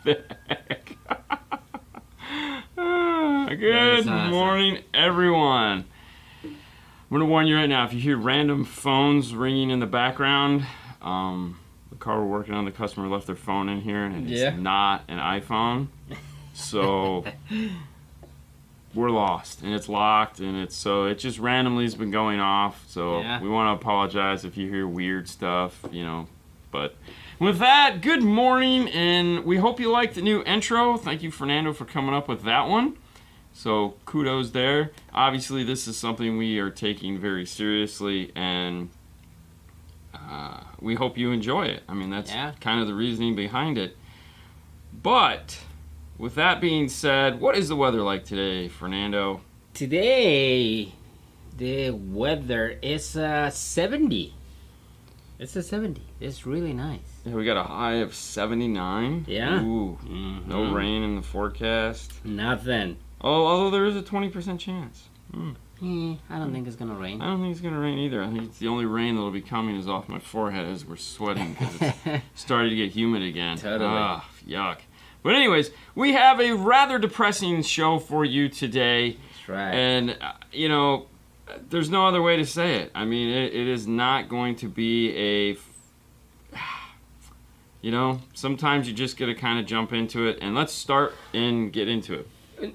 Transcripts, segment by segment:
the heck? Good morning, everyone. I'm going to warn you right now, if you hear random phones ringing in the background, the car we're working on, the customer left their phone in here, and it's not an iPhone. So we're lost, and it's locked, and it just randomly has been going off. So we want to apologize if you hear weird stuff, But with that, good morning, and we hope you liked the new intro. Thank you, Fernando, for coming up with that one. So kudos there. Obviously, this is something we are taking very seriously, and we hope you enjoy it. I mean, that's kind of the reasoning behind it. But with that being said, what is the weather like today, Fernando? Today, the weather is 70. It's a 70. It's really nice. Yeah, we got a high of 79. Yeah. Ooh. No rain in the forecast. Nothing. Oh, although there is a 20% chance. I don't think it's going to rain. I don't think it's going to rain either. I think it's the only rain that'll be coming is off my forehead as we're sweating because it's starting to get humid again. Totally. Yuck. But anyways, we have a rather depressing show for you today. That's right. And, there's no other way to say it. I mean, it is not going to be sometimes you just got to kind of jump into it. And let's start and get into it.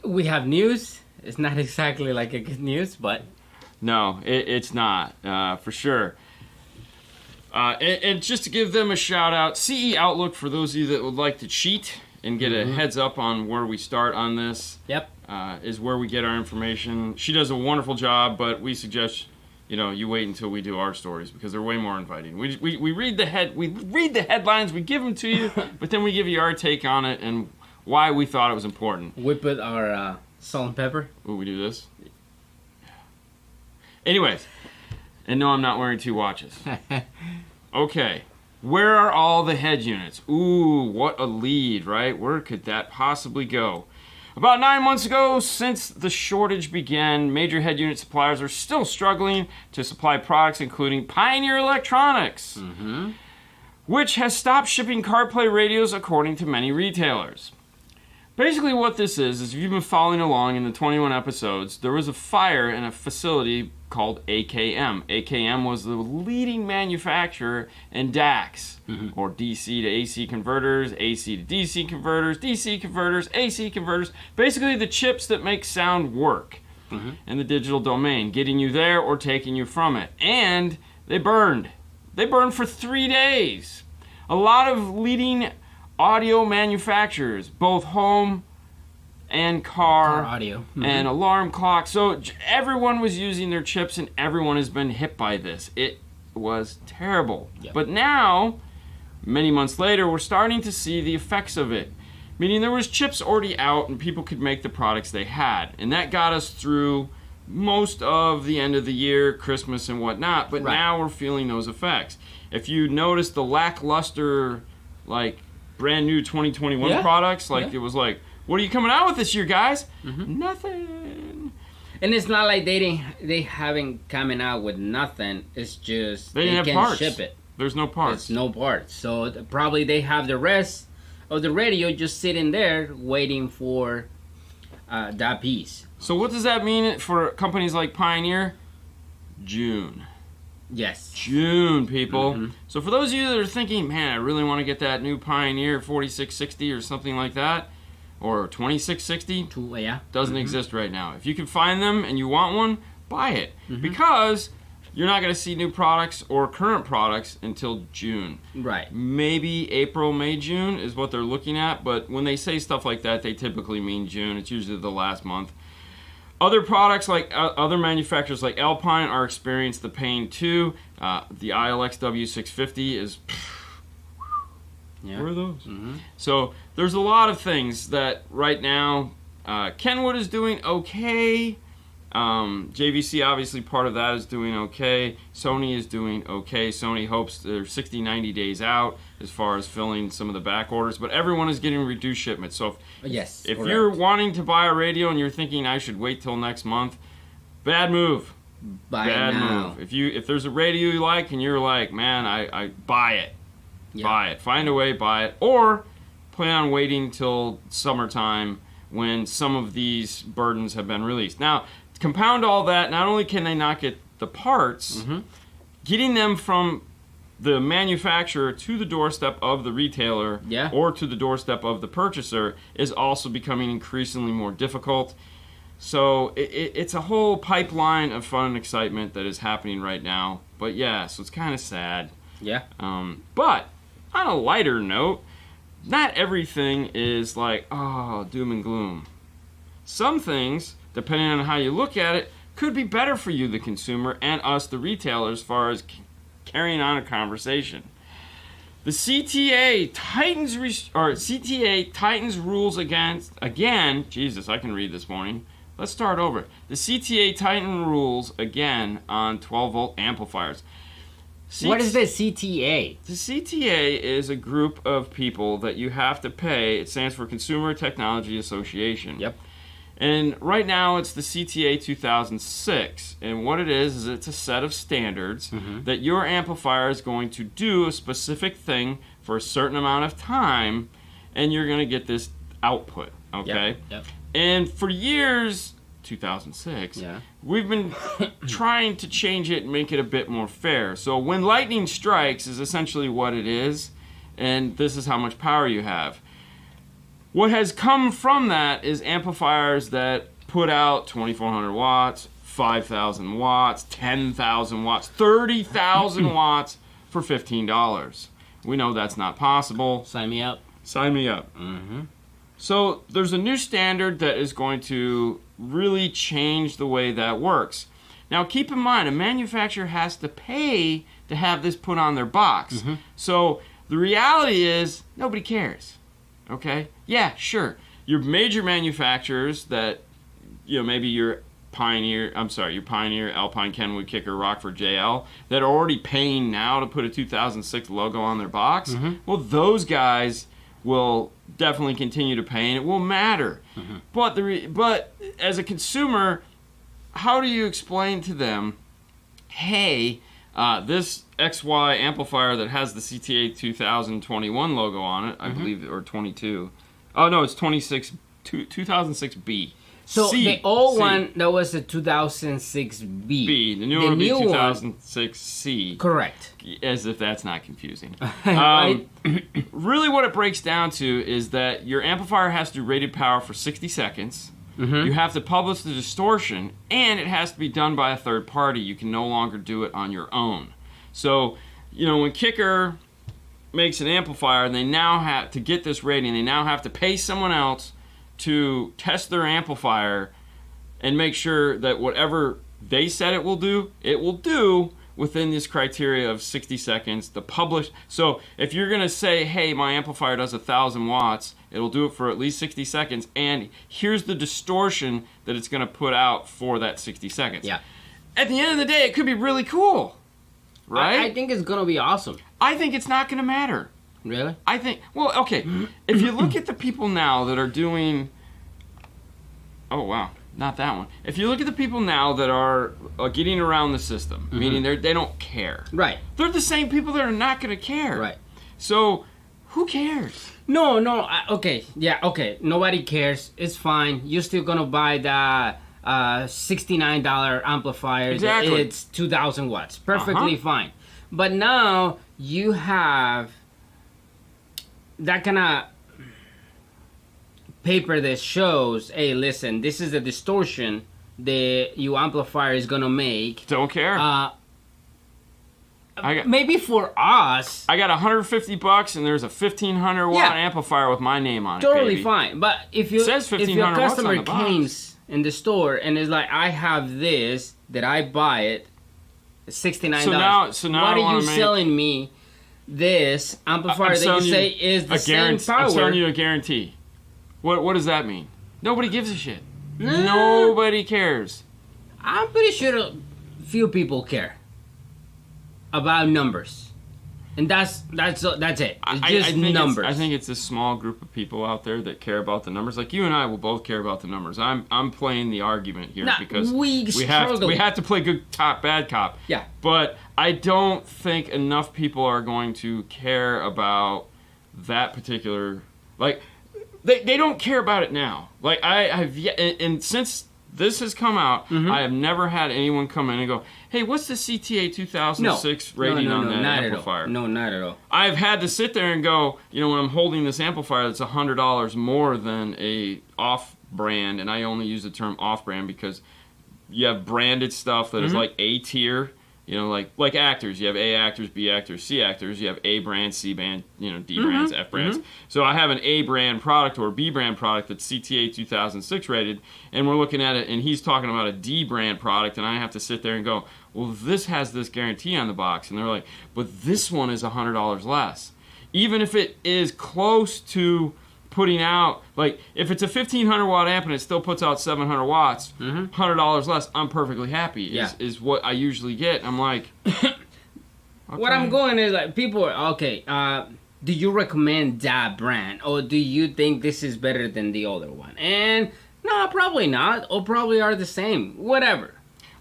We have news. It's not exactly like a good news, but... No, it's not, for sure. And just to give them a shout out, CE Outlook, for those of you that would like to cheat and get a heads up on where we start on this. Yep. Is where we get our information. She does a wonderful job, but we suggest you wait until we do our stories because they're way more inviting. We read the headlines, we give them to you, but then we give you our take on it and why we thought it was important. We put our salt and pepper. Ooh, we do this. Anyways, and no, I'm not wearing two watches. Okay. Where are all the head units? Ooh, what a lead, right? Where could that possibly go? About 9 months ago, since the shortage began, major head unit suppliers are still struggling to supply products, including Pioneer Electronics, which has stopped shipping CarPlay radios according to many retailers. Basically what this is if you've been following along in the 21 episodes, there was a fire in a facility called AKM. AKM was the leading manufacturer in DACs, or DC to AC converters, AC to DC converters, DC converters, AC converters, basically the chips that make sound work in the digital domain, getting you there or taking you from it. And they burned. They burned for 3 days. A lot of leading audio manufacturers, both home and car audio and alarm clock. So everyone was using their chips and everyone has been hit by this. It was terrible. Yep. But now, many months later, we're starting to see the effects of it. Meaning there was chips already out and people could make the products they had. And that got us through most of the end of the year, Christmas and whatnot. But now we're feeling those effects. If you notice the lackluster, brand new 2021 products, it was like, what are you coming out with this year, guys? Nothing. And it's not like they haven't coming out with nothing. It's just they can't parts. ship it. There's no parts. There's no parts. So probably they have the rest of the radio just sitting there waiting for that piece. So what does that mean for companies like Pioneer? June. Yes. June, people. So for those of you that are thinking, man, I really want to get that new Pioneer 4660 or something like that, or 2660, doesn't exist right now. If you can find them and you want one, buy it. Because you're not going to see new products or current products until June. Right. Maybe April, May, June is what they're looking at, but when they say stuff like that, they typically mean June. It's usually the last month. Other products like other manufacturers like Alpine are experiencing the pain too. The ILX W650 is... Where are those? So there's a lot of things that right now Kenwood is doing okay. JVC, obviously part of that, is doing okay. Sony is doing okay. Sony hopes they're 60, 90 days out as far as filling some of the back orders, but everyone is getting reduced shipments. So if you're wanting to buy a radio and you're thinking I should wait till next month, bad move. Bad move. If there's a radio you like and you're like, man, I buy it. Buy it. Find a way, buy it. Or plan on waiting till summertime when some of these burdens have been released. Now, to compound all that, not only can they not get the parts, getting them from the manufacturer to the doorstep of the retailer or to the doorstep of the purchaser is also becoming increasingly more difficult. So it's a whole pipeline of fun and excitement that is happening right now. But yeah, so it's kind of sad. Yeah. But on a lighter note, not everything is like, oh, doom and gloom. Some things, depending on how you look at it, could be better for you, the consumer, and us, the retailer, as far as carrying on a conversation. The Cta Titans Rules again. Jesus, I can read this morning. Let's start over. The Cta Titan Rules again on 12-volt amplifiers. What is the CTA? The CTA is a group of people that you have to pay. It stands for Consumer Technology Association. Yep. And right now it's the CTA 2006. And what it is it's a set of standards that your amplifier is going to do a specific thing for a certain amount of time, and you're going to get this output, okay? Yep. And for years, 2006, we've been trying to change it and make it a bit more fair. So when lightning strikes is essentially what it is, and this is how much power you have. What has come from that is amplifiers that put out 2,400 watts, 5,000 watts, 10,000 watts, 30,000 watts for $15. We know that's not possible. Sign me up. Sign me up. So there's a new standard that is going to really change the way that works. Now keep in mind, a manufacturer has to pay to have this put on their box. So the reality is nobody cares. Okay? Yeah, sure. Your major manufacturers that, maybe your Pioneer, Alpine, Kenwood, Kicker, Rockford, JL, that are already paying now to put a 2006 logo on their box, well, those guys will definitely continue to pay, and it will matter. But as a consumer, how do you explain to them, hey, this XY amplifier that has the CTA 2021 logo on it, I believe, or 22. Oh, no, it's 2006B. So the old one, that was a 2006B. The new one would be 2006C. Correct. As if that's not confusing. Really what it breaks down to is that your amplifier has to do rated power for 60 seconds. You have to publish the distortion, and it has to be done by a third party. You can no longer do it on your own. So, when Kicker makes an amplifier, they now have to get this rating. They now have to pay someone else to test their amplifier and make sure that whatever they said it will do within this criteria of 60 seconds to publish. So if you're going to say, hey, my amplifier does 1,000 watts, it'll do it for at least 60 seconds, and here's the distortion that it's going to put out for that 60 seconds. Yeah. At the end of the day, it could be really cool, right? I think it's going to be awesome. I think it's not going to matter. Really? I think, well, okay, if you look at the people now that are doing, oh, wow, not that one. If you look at the people now that are getting around the system, meaning they don't care. Right. They're the same people that are not going to care. Right. So, who cares? No, okay, nobody cares. It's fine. You're still going to buy the $69 amplifier. Exactly. It's 2,000 watts. Perfectly fine. But now you have that kind of paper that shows, hey, listen, this is the distortion that your amplifier is going to make. Don't care. Maybe for us. I got $150 and there's a 1,500 watt amplifier with my name on it. Totally fine. But if your customer came in the store and is like, I have this, that I buy it, $69. So now what are you selling me this amplifier that you say is the same power? I'm selling you a guarantee. What does that mean? Nobody gives a shit. Nobody cares. I'm pretty sure few people care about numbers. And that's it. It's just numbers. I think it's a small group of people out there that care about the numbers. Like you and I will both care about the numbers. I'm playing the argument here because we have to play good cop, bad cop. Yeah. But I don't think enough people are going to care about that particular. Like, they don't care about it now. Like, and since this has come out, I have never had anyone come in and go, hey, what's the CTA 2006 rating on that amplifier? No, not at all. I've had to sit there and go, you know, when I'm holding this amplifier that's $100 more than a off-brand, and I only use the term off-brand because you have branded stuff that is like A tier, you know, like actors. You have A actors, B actors, C actors. You have A brand, C brand, you know, D brands, F brands. So I have an A brand product or a B brand product that's CTA 2006 rated, and we're looking at it, and he's talking about a D brand product, and I have to sit there and go, well, this has this guarantee on the box. And they're like, but this one is $100 less. Even if it is close to putting out, like, if it's a 1500 watt amp and it still puts out 700 watts, $100 less, I'm perfectly happy, is what I usually get. I'm like, okay. What I'm going is, like, people are, okay, do you recommend that brand? Or do you think this is better than the other one? And, no, probably not. Or probably are the same. Whatever.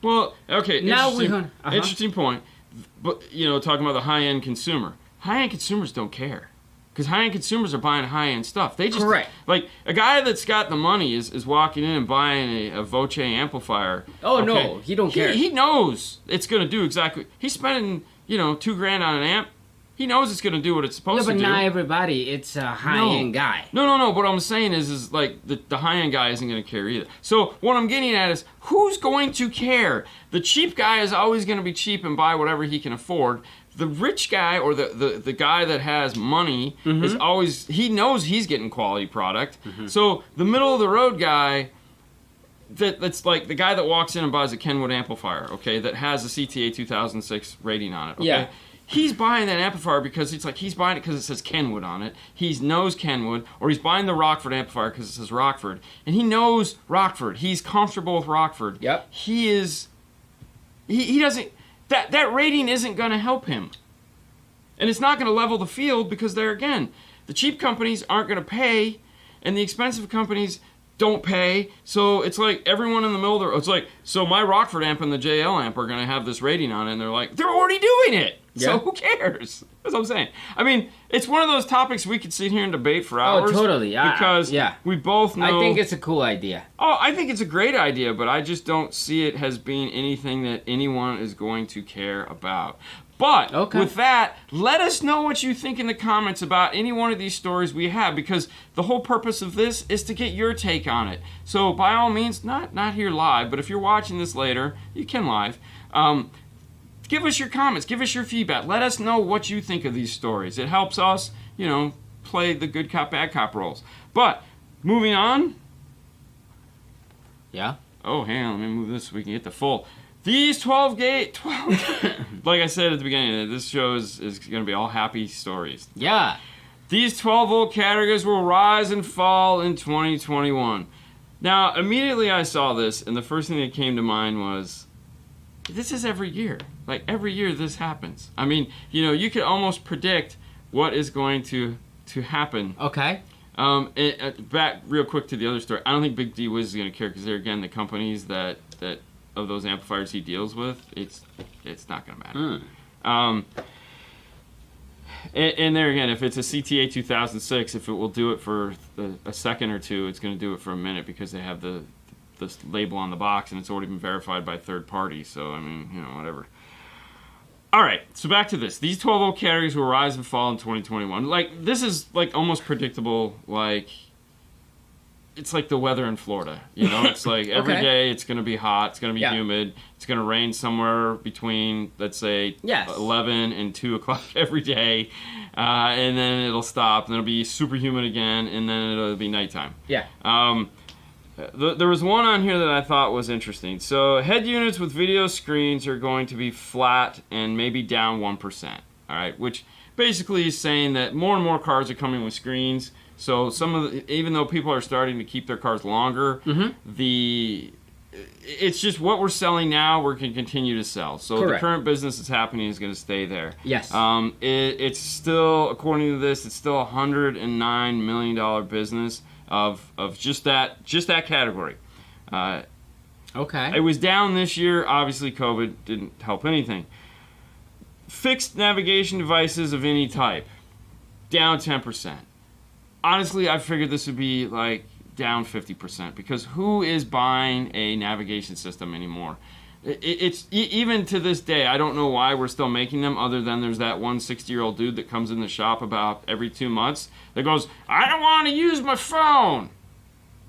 Well, okay, now interesting point. But, you know, talking about the high-end consumer. High-end consumers don't care. Because high-end consumers are buying high-end stuff. They just, correct. Like, a guy that's got the money is walking in and buying a Voce amplifier. Oh, okay? No, he don't care. He knows it's going to do exactly. He's spending, you know, $2,000 on an amp. He knows it's going to do what it's supposed to do. But not everybody. It's a high-end guy. No. What I'm saying is like, the high-end guy isn't going to care either. So what I'm getting at is, who's going to care? The cheap guy is always going to be cheap and buy whatever he can afford. The rich guy or the guy that has money is always, he knows he's getting quality product. So the middle of the road guy, that's like the guy that walks in and buys a Kenwood amplifier, okay, that has a CTA 2006 rating on it, okay? Yeah. He's buying that amplifier because it's like he's buying it because it says Kenwood on it. He knows Kenwood, or he's buying the Rockford amplifier because it says Rockford, and he knows Rockford. He's comfortable with Rockford. Yep. He doesn't. That rating isn't going to help him, and it's not going to level the field because there again, the cheap companies aren't going to pay, and the expensive companies don't pay. So it's like everyone in the middle there. It's like, so my Rockford amp and the JL amp are going to have this rating on it, and they're like, they're already doing it. Yeah. So who cares? That's what I'm saying. I mean, it's one of those topics we could sit here and debate for hours. Oh, totally. Because we both know. I think it's a cool idea. Oh, I think it's a great idea, but I just don't see it as being anything that anyone is going to care about. But with that, let us know what you think in the comments about any one of these stories we have, because the whole purpose of this is to get your take on it. So by all means, not here live, but if you're watching this later, you can live. Give us your comments. Give us your feedback. Let us know what you think of these stories. It helps us, you know, play the good cop, bad cop roles. But moving on. Yeah. Oh, hang on. Let me move this so we can get the full. These 12 like I said at the beginning, this show is going to be all happy stories. Yeah. These 12 volt categories will rise and fall in 2021. Now, immediately I saw this, and the first thing that came to mind was, this is every year. Like, every year this happens. I mean, you know, you could almost predict what is going to happen. Okay. Back real quick to the other story. I don't think Big D Wiz is going to care, because they're, again, the companies that of those amplifiers he deals with, it's not going to matter. And there again, if it's a CTA 2006, if it will do it for a second or two, it's going to do it for a minute, because they have the label on the box, and it's already been verified by third parties. So, I mean, you know, whatever. All right, so back to this. These 12 volt categories will rise and fall in 2021. Like, this is, like, almost predictable. Like, it's like the weather in Florida. You know, it's like every day it's going to be hot, it's going to be humid, it's going to rain somewhere between, let's say, 11 and 2 o'clock every day, and then it'll stop, and it'll be super humid again, and then it'll be nighttime. Yeah. There was one on here that I thought was interesting. So head units with video screens are going to be flat and maybe down 1%. All right, which basically is saying that more and more cars are coming with screens. So even though people are starting to keep their cars longer, it's just what we're selling now, we're going to continue to sell. So the current business that's happening is going to stay there. Yes. It's still, according to this, it's still a $109 million business of just that category. It was down this year. Obviously, COVID didn't help anything. Fixed navigation devices of any type, down 10%. honestly, I figured this would be like down 50% because who is buying a navigation system anymore? It's even to this day, I don't know why we're still making them other than there's that one 60-year-old dude that comes in the shop about every 2 months that goes, I don't want to use my phone.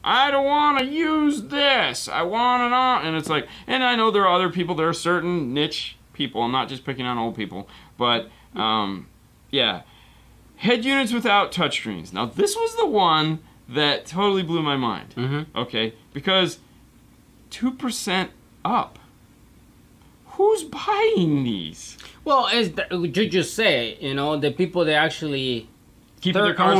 I don't want to use this. I want it on. And it's like, and I know there are other people, there are certain niche people. I'm not just picking on old people. But, yeah. Head units without touchscreens. Now, this was the one that totally blew my mind. Mm-hmm. Okay? Because 2% up. Who's buying these? Well, as you just say, you know, the people that actually Keeping their cars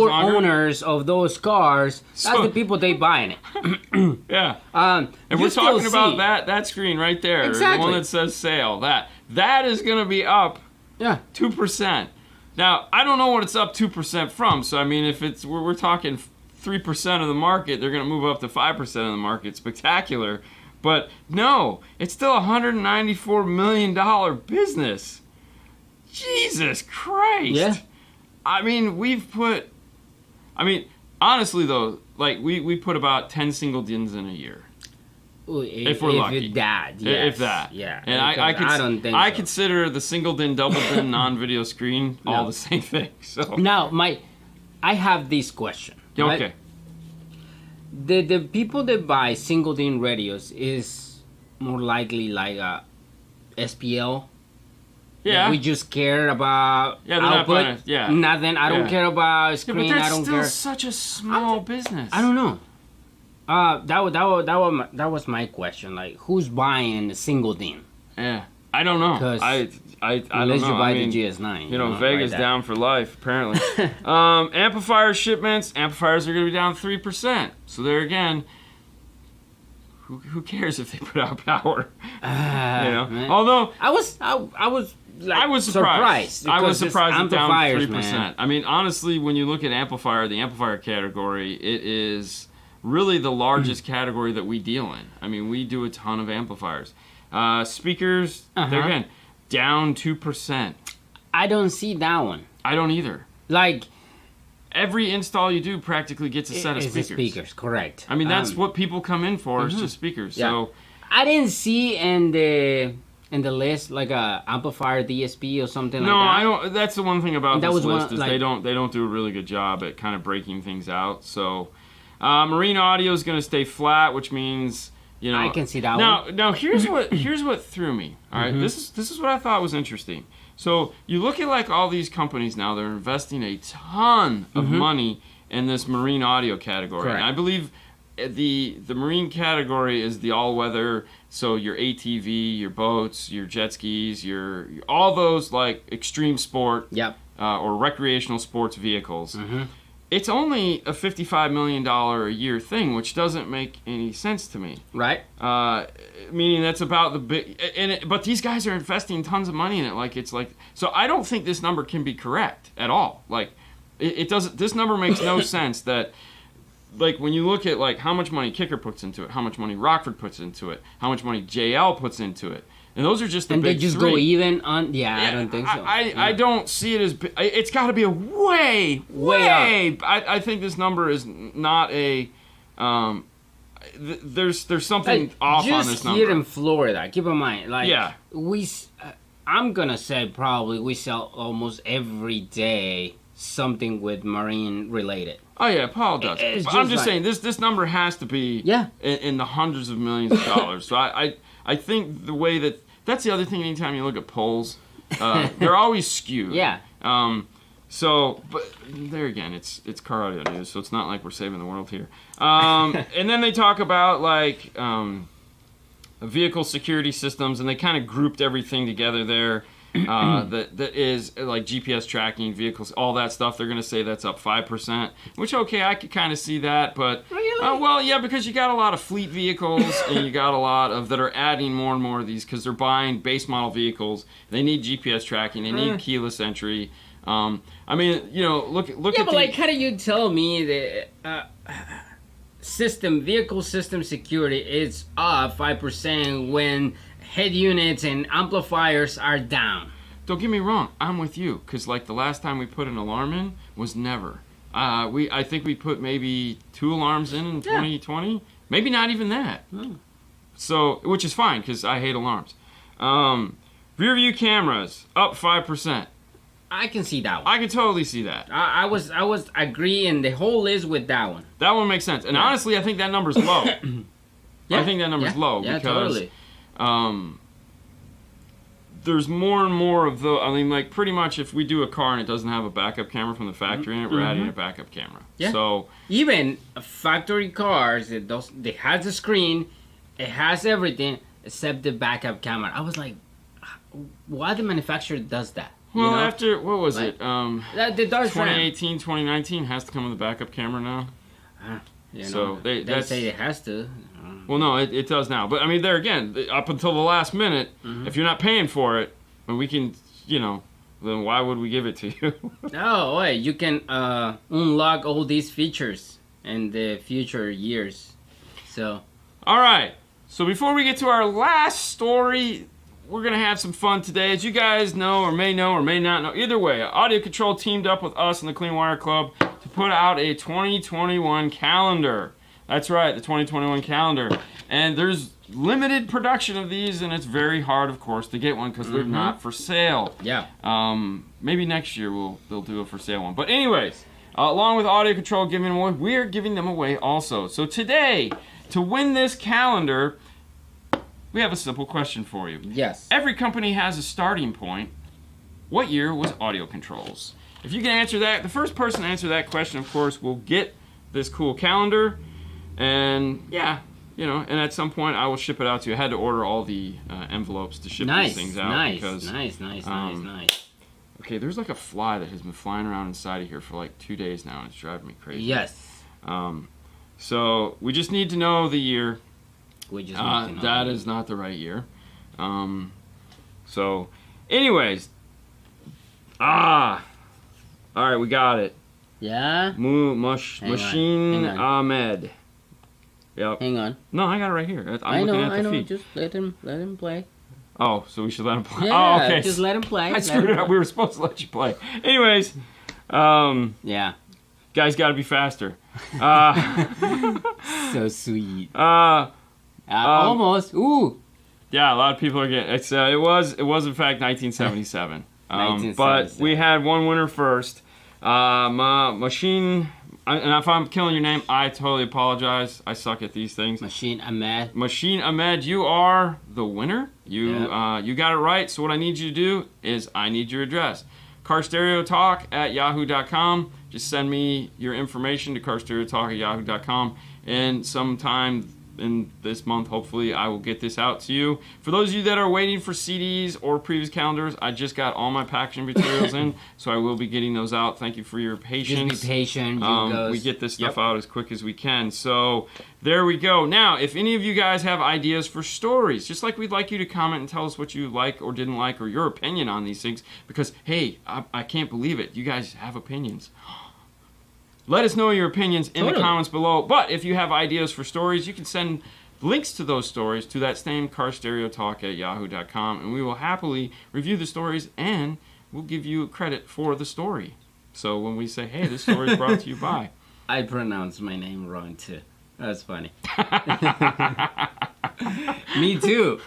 longer? owners of those cars, that's the people they buying it. Yeah. And we're talking about that screen right there. Exactly. The one that says sale. That is going to be up 2%. Now, I don't know what it's up 2% from. So, I mean, if we're talking 3% of the market, they're going to move up to 5% of the market. Spectacular. But no, it's still a $194 million business. Jesus Christ. Yeah. I mean, honestly though, like we put about 10 single dins in a year. If we're lucky. If that, yes. If that. Yeah. And I consider the single din, double din, non-video screen all the same thing. So now, I have this question. Right? Okay. The people that buy single din radios is more likely like a SPL. Yeah. We just care about output. Nothing. I don't care about screen. But that's I don't still care. such a small business. I don't know. That was my question. Like, who's buying a single DIN? Yeah, I don't know. I don't know. Unless you buy the GS9. You know, Vega's down for life, apparently. Amplifier shipments. Amplifiers are going to be down 3%. So there again, who cares if they put out power? You know. Man. Although I was surprised. I was surprised it's down 3%. Man. I mean, honestly, when you look at the amplifier category, it is really the largest category that we deal in. I mean, we do a ton of amplifiers. Speakers, they're again down 2%. I don't see that one. I don't either. Like, every install you do practically gets a set of speakers. Speakers, correct. I mean, that's what people come in for, is just speakers. Yeah. So I didn't see in the list like a amplifier DSP or something like that. No, I don't. That's the one thing about this list is like, they don't do a really good job at kind of breaking things out. So marine audio is going to stay flat, which means, you know, I can see that one. Now here's what threw me. All right, this is what I thought was interesting. So you look at like all these companies now; they're investing a ton of money in this marine audio category. Correct. And I believe the marine category is the all-weather. So your ATV, your boats, your jet skis, your all those like extreme sport, or recreational sports vehicles. It's only a $55 million a year thing, which doesn't make any sense to me. Right. Meaning that's about the big, but these guys are investing tons of money in it. Like it's like, so I don't think this number can be correct at all. Like it doesn't. This number makes no sense. That like when you look at like how much money Kicker puts into it, how much money Rockford puts into it, how much money JL puts into it. And those are just the big three. And they just go even on... Yeah, I don't think so. I don't see it as... It's got to be a way up. I think this number is not a... There's something off on this number. Just here in Florida, keep in mind, like... Yeah. I'm going to say probably we sell almost every day something with marine related. Oh, yeah, Paul does. But I'm just saying, this number has to be in the hundreds of millions of dollars. So I think the way that... That's the other thing. Anytime you look at polls, they're always skewed. Yeah. So, but there again, it's car audio news, so it's not like we're saving the world here. And then they talk about like vehicle security systems, and they kind of grouped everything together there. That is like GPS tracking, vehicles, all that stuff. They're going to say that's up 5%, which, okay, I could kind of see that. But, well, yeah, because you got a lot of fleet vehicles and you got a lot of that are adding more and more of these because they're buying base model vehicles. They need GPS tracking. They need keyless entry. I mean, you know, look at but like, how do you tell me that vehicle system security is up 5% when head units and amplifiers are down? Don't get me wrong, I'm with you, because like the last time we put an alarm in was never. I think we put maybe 2 alarms in 2020. Maybe not even that. So, which is fine because I hate alarms. Rear view cameras up 5%. I can see that one. I can totally see that. I was agreeing the whole list with that one. That one makes sense. And honestly, I think that number's low. I think that number's low because totally. There's more and more of the. I mean, like pretty much, if we do a car and it doesn't have a backup camera from the factory in it, we're adding a backup camera. Yeah. So even factory cars, it has the screen, it has everything except the backup camera. I was like, why the manufacturer does that? Well, after what was it? The Dodge 2018, 2019 has to come with a backup camera now. So they say it has to. Well, no, it does now. But I mean, there again, up until the last minute, if you're not paying for it, and we can, then why would we give it to you? Oh, wait, you can unlock all these features in the future years. So. All right. So before we get to our last story, we're going to have some fun today. As you guys know or may not know, either way, Audio Control teamed up with us and the Clean Wire Club to put out a 2021 calendar. That's right, the 2021 calendar. And there's limited production of these, and it's very hard, of course, to get one because they're not for sale. Yeah. Maybe next year they'll do a for sale one. But anyways, along with Audio Control giving them away, we're giving them away also. So today, to win this calendar, we have a simple question for you. Yes. Every company has a starting point. What year was Audio Controls? If you can answer that, the first person to answer that question, of course, will get this cool calendar. And yeah, and at some point I will ship it out to you. I had to order all the envelopes to ship these things out. Nice. Okay, there's like a fly that has been flying around inside of here for like 2 days now, and it's driving me crazy. Yes. So we just need to know the year. That is not the right year. So, anyways. All right, we got it. Yeah? Machine Ahmed. Yep. Hang on. No, I got it right here. I'm looking at the feed. Just let him play. Oh, so we should let him play. Yeah, oh, okay. Just let him play. I screwed it up. We were supposed to let you play. Anyways. Yeah. Guys got to be faster. So sweet. Almost. Ooh. Yeah, a lot of people are getting. It was in fact 1977. 1977. But we had one winner first. Machine. And if I'm killing your name, I totally apologize. I suck at these things. Machine Ahmed. Machine Ahmed, you are the winner. You got it right. So what I need you to do is I need your address. carstereotalk@yahoo.com. Just send me your information to carstereotalk@yahoo.com. And sometime in this month, hopefully, I will get this out to you. For those of you that are waiting for CDs or previous calendars, I just got all my packaging materials in, so I will be getting those out. Thank you for your patience. Just be patient. We get this stuff out as quick as we can. So there we go. Now, if any of you guys have ideas for stories, just like we'd like you to comment and tell us what you like or didn't like or your opinion on these things, because, hey, I can't believe it. You guys have opinions. Let us know your opinions in the comments below. But if you have ideas for stories, you can send links to those stories to that same carstereotalk@yahoo.com, and we will happily review the stories and we'll give you credit for the story. So when we say, hey, this story is brought to you by... I pronounced my name wrong too. That's funny. Me too.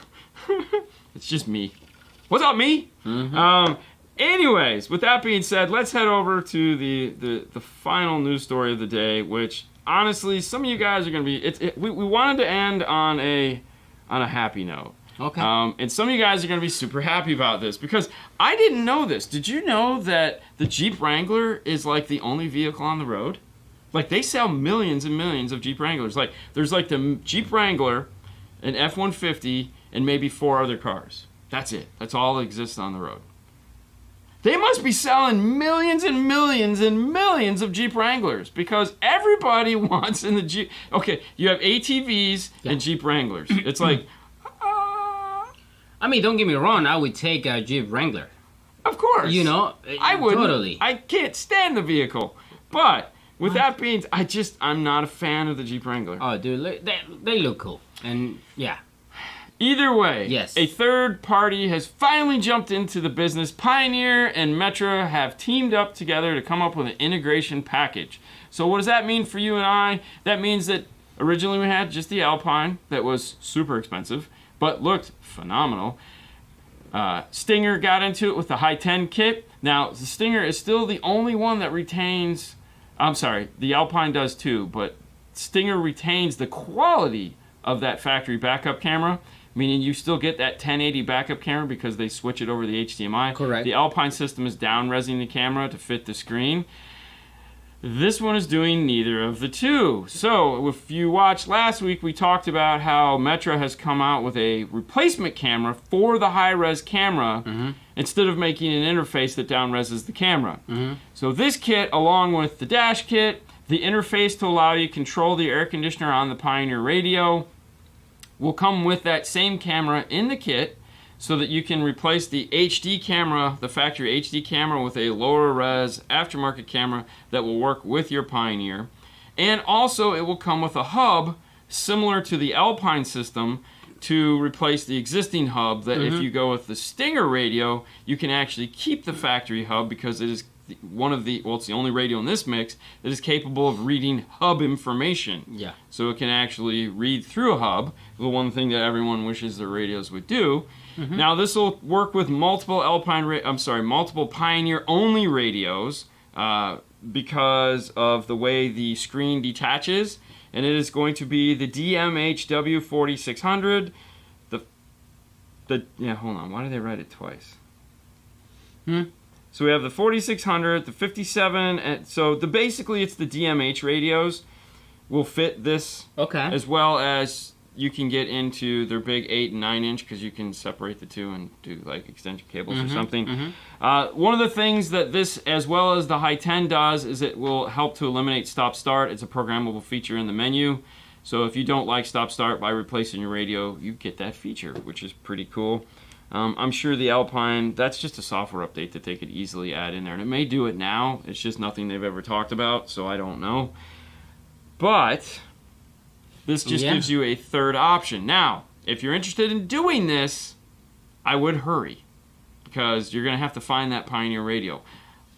It's just me. What's up, me? Anyways, with that being said, let's head over to the final news story of the day, which honestly, some of you guys are going to be. We wanted to end on a happy note. Okay. And some of you guys are going to be super happy about this because I didn't know this. Did you know that the Jeep Wrangler is like the only vehicle on the road? Like they sell millions and millions of Jeep Wranglers. Like there's like the Jeep Wrangler, an F-150, and maybe 4 other cars. That's it. That's all that exists on the road. They must be selling millions and millions and millions of Jeep Wranglers because everybody wants in the Jeep. Okay, you have ATVs and Jeep Wranglers. It's like... I mean, don't get me wrong. I would take a Jeep Wrangler. Of course. I would. Totally. I can't stand the vehicle. But with that being... I'm not a fan of the Jeep Wrangler. Oh, dude, they look cool. And, yeah. Either way, yes, a third party has finally jumped into the business. Pioneer and Metra have teamed up together to come up with an integration package. So what does that mean for you and I? That means that originally we had just the Alpine that was super expensive, but looked phenomenal. Stinger got into it with the high 10 kit. Now, the Stinger is still the only one that retains... I'm sorry, the Alpine does too, but Stinger retains the quality of that factory backup camera, meaning you still get that 1080 backup camera because they switch it over the HDMI. Correct. The Alpine system is down-resing the camera to fit the screen. This one is doing neither of the two. So, if you watched last week, we talked about how Metra has come out with a replacement camera for the high-res camera instead of making an interface that down-reses the camera. So this kit, along with the dash kit, the interface to allow you to control the air conditioner on the Pioneer radio, will come with that same camera in the kit, so that you can replace the HD camera, the factory HD camera, with a lower res aftermarket camera that will work with your Pioneer. And also it will come with a hub similar to the Alpine system to replace the existing hub that if you go with the Stinger radio, you can actually keep the factory hub because it is one of the, well, it's the only radio in this mix that is capable of reading hub information. Yeah. So it can actually read through a hub, the one thing that everyone wishes their radios would do. Now this will work with multiple multiple Pioneer-only radios because of the way the screen detaches, and it is going to be the DMHW4600. Hold on, why did they write it twice? So we have the 4600, the 57, and so basically it's the DMH radios will fit this, as well as you can get into their big 8 and 9 inch because you can separate the two and do like extension cables or something. One of the things that this, as well as the high 10 does, is it will help to eliminate stop start. It's a programmable feature in the menu. So if you don't like stop start by replacing your radio, you get that feature, which is pretty cool. I'm sure the Alpine, that's just a software update that they could easily add in there. And it may do it now. It's just nothing they've ever talked about, so I don't know. But this just gives you a third option. Now, if you're interested in doing this, I would hurry, because you're going to have to find that Pioneer radio.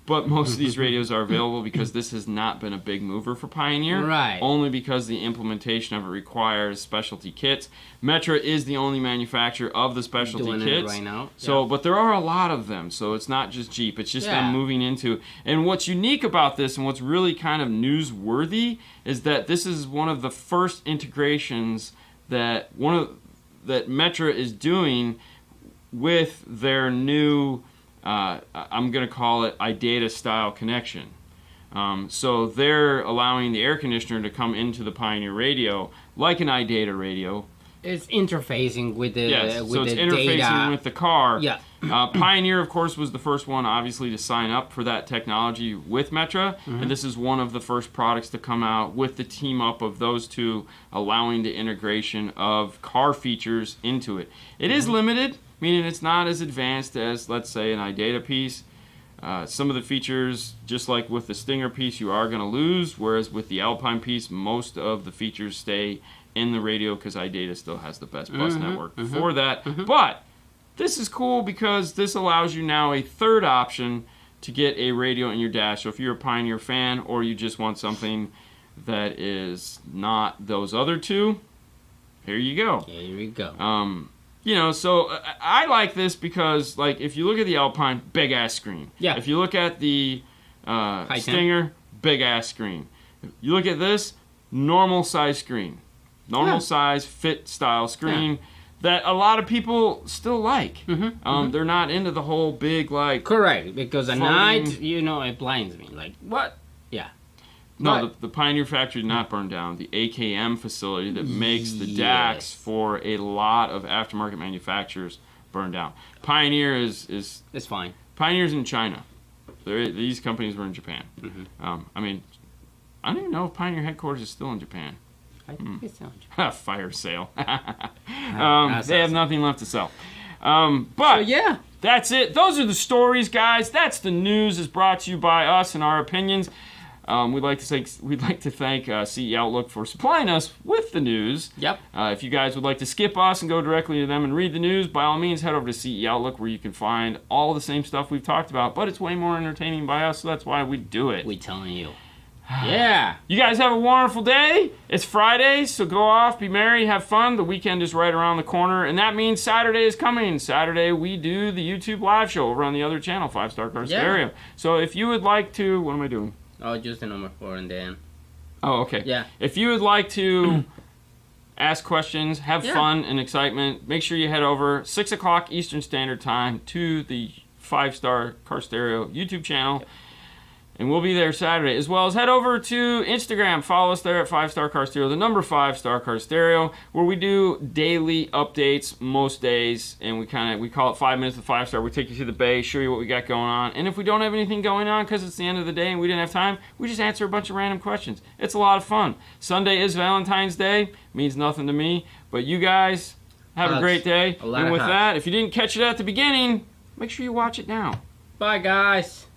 But most of these radios are available because this has not been a big mover for Pioneer. Right. Only because the implementation of it requires specialty kits. Metra is the only manufacturer of the specialty kits. Right now. So, but there are a lot of them, so it's not just Jeep. It's just them moving into. And what's unique about this, and what's really kind of newsworthy, is that this is one of the first integrations that Metra is doing with their new. I'm going to call it iData style connection. So they're allowing the air conditioner to come into the Pioneer radio like an iData radio. It's interfacing with the so it's interfacing with the car. Yeah. Pioneer, of course, was the first one, obviously, to sign up for that technology with Metra, and this is one of the first products to come out with the team up of those two, allowing the integration of car features into it. It is limited, meaning it's not as advanced as, let's say, an iData piece. Some of the features, just like with the Stinger piece, you are going to lose, whereas with the Alpine piece, most of the features stay in the radio because iData still has the best bus network for that. But this is cool because this allows you now a third option to get a radio in your dash. So if you're a Pioneer fan or you just want something that is not those other two, here you go. Here we go. You know, so I like this because, like, if you look at the Alpine, big-ass screen. Yeah. If you look at the Stinger, big-ass screen. You look at this, normal-size screen. Normal-size, fit-style screen that a lot of people still like. They're not into the whole big, like... Correct, because at night, you know, it blinds me. Like, what? Yeah. No, the Pioneer factory did not burn down. The AKM facility that makes the DACs for a lot of aftermarket manufacturers burned down. Pioneer is it's fine. Pioneer's in China. These companies were in Japan. I mean, I don't even know if Pioneer headquarters is still in Japan. I think it's still in Japan. Fire sale. They have nothing left to sell. But so, that's it. Those are the stories, guys. That's the news is brought to you by us and our opinions. We'd like to thank CE Outlook for supplying us with the news. Yep. If you guys would like to skip us and go directly to them and read the news, by all means, head over to CE Outlook where you can find all the same stuff we've talked about, but it's way more entertaining by us, so that's why we do it. We telling you. Yeah. You guys have a wonderful day. It's Friday, so go off, be merry, have fun. The weekend is right around the corner, and that means Saturday is coming. Saturday, we do the YouTube live show over on the other channel, 5 Star Car Stereo. So if you would like to... What am I doing? Oh, just the number 4 and then... Oh, okay. Yeah. If you would like to ask questions, have fun and excitement, make sure you head over 6 o'clock Eastern Standard Time to the 5 Star Car Stereo YouTube channel. Yep. And we'll be there Saturday, as well as head over to Instagram. Follow us there at 5 Star Car Stereo, the number 5 Star Car Stereo, where we do daily updates most days, and we call it 5 minutes of 5 Star. We take you to the bay, show you what we got going on, and if we don't have anything going on because it's the end of the day and we didn't have time, we just answer a bunch of random questions. It's a lot of fun. Sunday is Valentine's Day, means nothing to me, but you guys have a great day. And with that, if you didn't catch it at the beginning, make sure you watch it now. Bye, guys.